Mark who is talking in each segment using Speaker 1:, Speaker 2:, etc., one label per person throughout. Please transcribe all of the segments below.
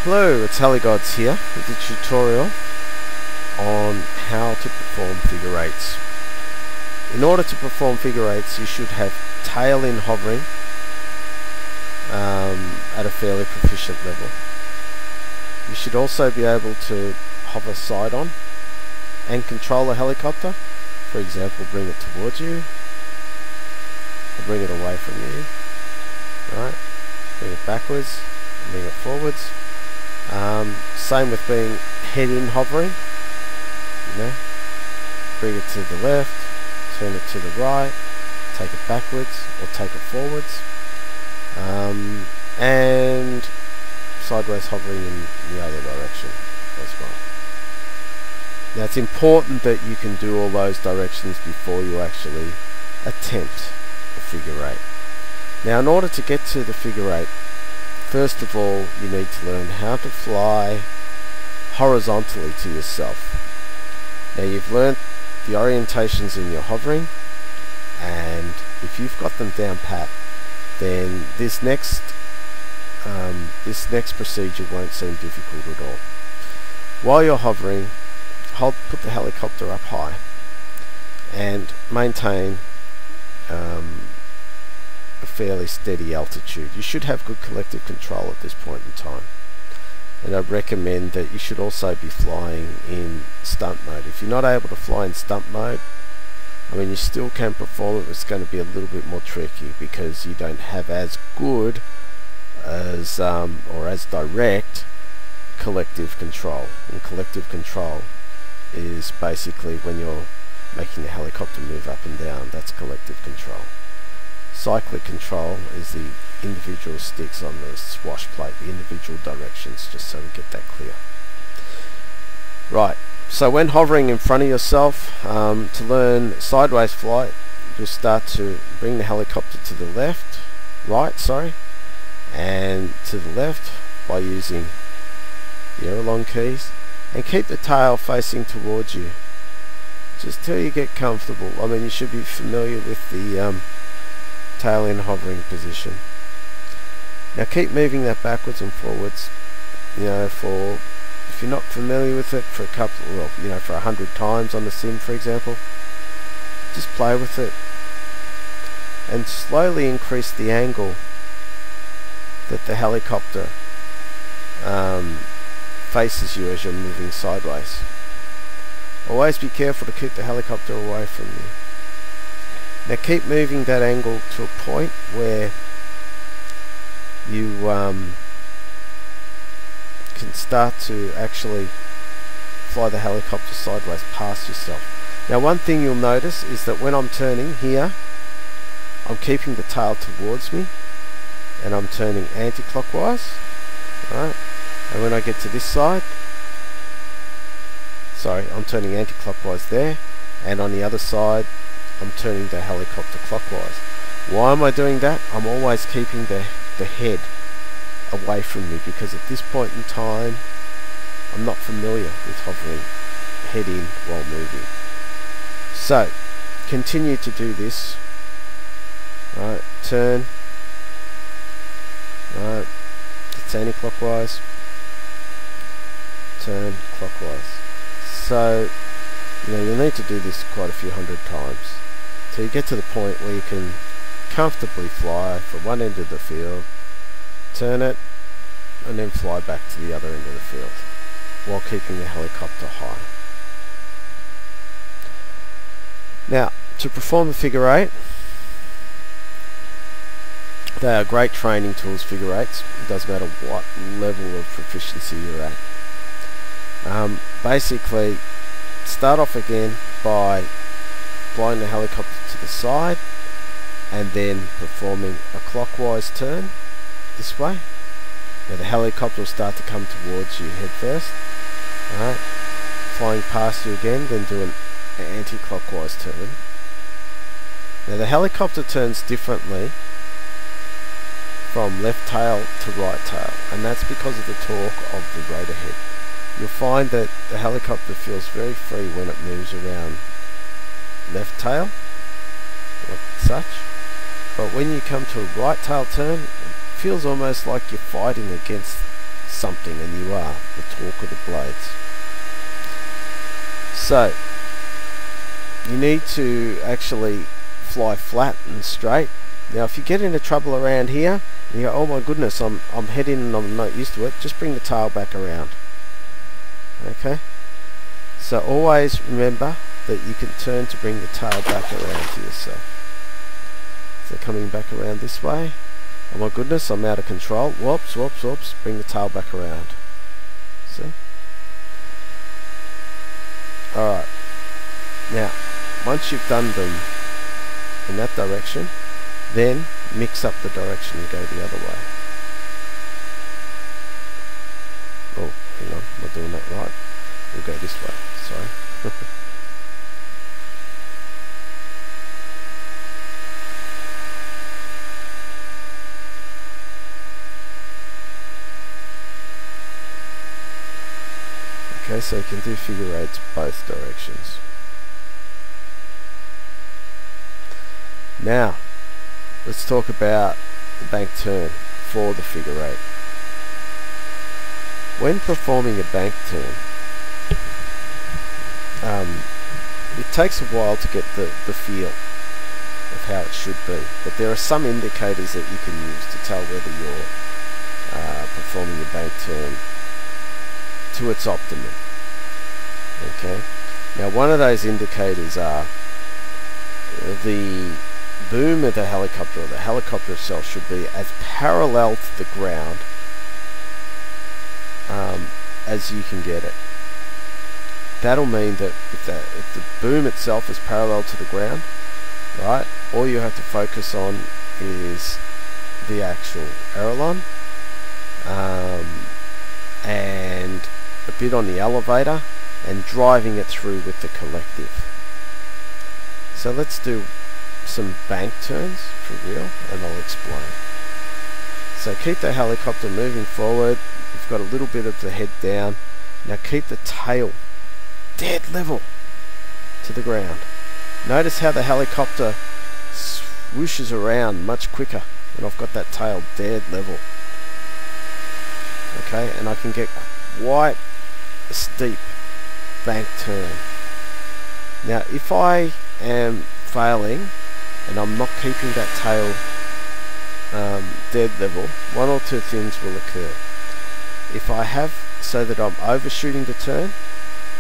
Speaker 1: Hello, it's Heligods here with a tutorial on how to perform figure eights. In order to perform figure eights, you should have tail in hovering at a fairly proficient level. You should also be able to hover side on and control a helicopter. For example, bring it towards you or bring it away from you. Right? Bring it backwards, bring it forwards. Same with being head in hovering. Bring it to the left, turn it to the right, take it backwards or take it forwards, and sideways hovering in the other direction as well. Now it's important that you can do all those directions before you actually attempt a figure eight. Now in order to get to the figure eight, first of all, you need to learn how to fly horizontally to yourself. Now you've learnt the orientations in your hovering, and if you've got them down pat, then this next procedure won't seem difficult at all. While you're hovering, put the helicopter up high and maintain a fairly steady altitude. You should have good collective control at this point in time, and I'd recommend that you should also be flying in stunt mode. If you're not able to fly in stunt mode, I mean, you still can perform it, but it's going to be a little bit more tricky because you don't have as good as or as direct collective control. And collective control is basically when you're making the helicopter move up and down. That's collective control. Cyclic control is the individual sticks on the swash plate, the individual directions, just so we get that clear. Right, so when hovering in front of yourself, to learn sideways flight, you'll start to bring the helicopter to the left, and to the left by using the airlong keys, and keep the tail facing towards you just till you get comfortable. I mean, you should be familiar with the tail in hovering position. Now keep moving that backwards and forwards. If you're not familiar with it, for a couple, for 100 times on the sim, for example, just play with it and slowly increase the angle that the helicopter faces you as you're moving sideways. Always be careful to keep the helicopter away from you. Now keep moving that angle to a point where you can start to actually fly the helicopter sideways past yourself. Now one thing you'll notice is that when I'm turning here, I'm keeping the tail towards me and I'm turning anti-clockwise, right? And when I get to this side, I'm turning anti-clockwise there, and on the other side I'm turning the helicopter clockwise. Why am I doing that? I'm always keeping the head away from me, because at this point in time I'm not familiar with hovering head in while moving. So continue to do this. Right, turn. Right, it's anti-clockwise. Turn clockwise. So you'll need to do this quite a few hundred times till you get to the point where you can comfortably fly from one end of the field, turn it, and then fly back to the other end of the field while keeping the helicopter high. Now, to perform the figure eight, they are great training tools, figure eights. It doesn't matter what level of proficiency you're at. Basically, start off again by flying the helicopter to the side and then performing a clockwise turn this way. Now the helicopter will start to come towards you head first. Alright, flying past you again, then do an anti-clockwise turn. Now the helicopter turns differently from left tail to right tail, and that's because of the torque of the rotor head. You'll find that the helicopter feels very free when it moves around left tail, like such, but when you come to a right tail turn, it feels almost like you're fighting against something, and you are the torque of the blades. So you need to actually fly flat and straight. Now if you get into trouble around here and you go, oh my goodness, I'm heading and I'm not used to it, just bring the tail back around. Okay, so always remember that you can turn to bring the tail back around to yourself. So coming back around this way, oh my goodness, I'm out of control, whoops, whoops, whoops, bring the tail back around. See? Alright, now once you've done them in that direction, then mix up the direction and go the other way. Oh, hang on, am I doing that right? We'll go this way, sorry. Okay, so you can do figure eights both directions. Now, let's talk about the bank turn for the figure eight. When performing a bank turn, it takes a while to get the feel of how it should be, but there are some indicators that you can use to tell whether you're performing a bank turn to its optimum. Okay, now one of those indicators are the boom of the helicopter, or the helicopter itself, should be as parallel to the ground as you can get it. That'll mean that if the boom itself is parallel to the ground, right, all you have to focus on is the actual aileron and a bit on the elevator and driving it through with the collective. So let's do some bank turns for real and I'll explain. So keep the helicopter moving forward. You've got a little bit of the head down. Now keep the tail dead level to the ground. Notice how the helicopter swooshes around much quicker when I've got that tail dead level. Okay, and I can get quite a steep bank turn. Now if I am failing and I'm not keeping that tail dead level, one or two things will occur. If I have so that I'm overshooting the turn,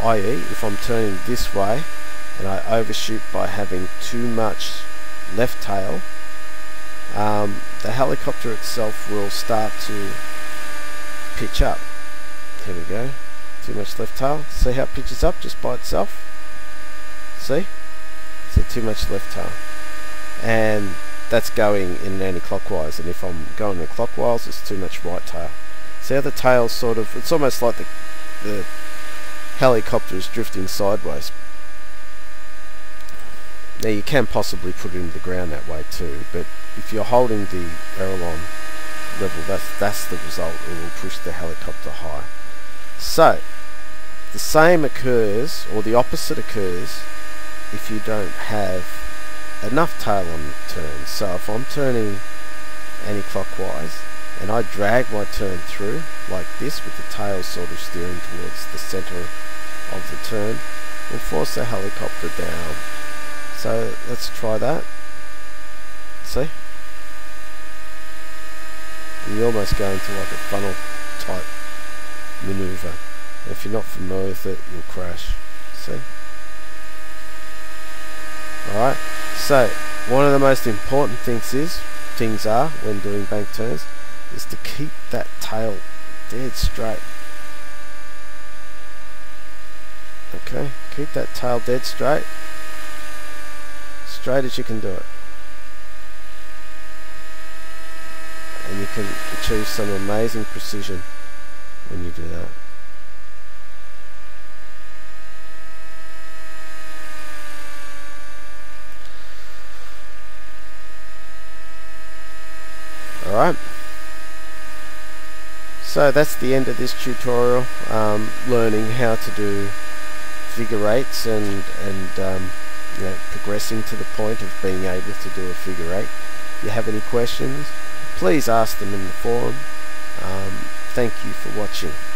Speaker 1: i.e. if I'm turning this way and I overshoot by having too much left tail, the helicopter itself will start to pitch up. Here we go. Too much left tail. See how it pitches up just by itself? See? So too much left tail. And that's going in anti-clockwise, and if I'm going in clockwise, it's too much right tail. See how the tail sort of, it's almost like the helicopter is drifting sideways. Now you can possibly put it into the ground that way too, but if you're holding the aileron level, that's the result. It will push the helicopter high. So the same occurs, or the opposite occurs, if you don't have enough tail on the turn. So if I'm turning anti-clockwise and I drag my turn through like this with the tail sort of steering towards the center of the turn, we'll force the helicopter down. So let's try that. See? And you almost go into like a funnel type maneuver. If you're not familiar with it, you'll crash. See? Alright, so one of the most important things are when doing bank turns is to keep that tail dead straight. Okay, keep that tail dead straight as you can do it, and you can achieve some amazing precision when you do that. Alright, so that's the end of this tutorial, learning how to do figure eights and you know, progressing to the point of being able to do a figure eight. If you have any questions, please ask them in the forum. Thank you for watching.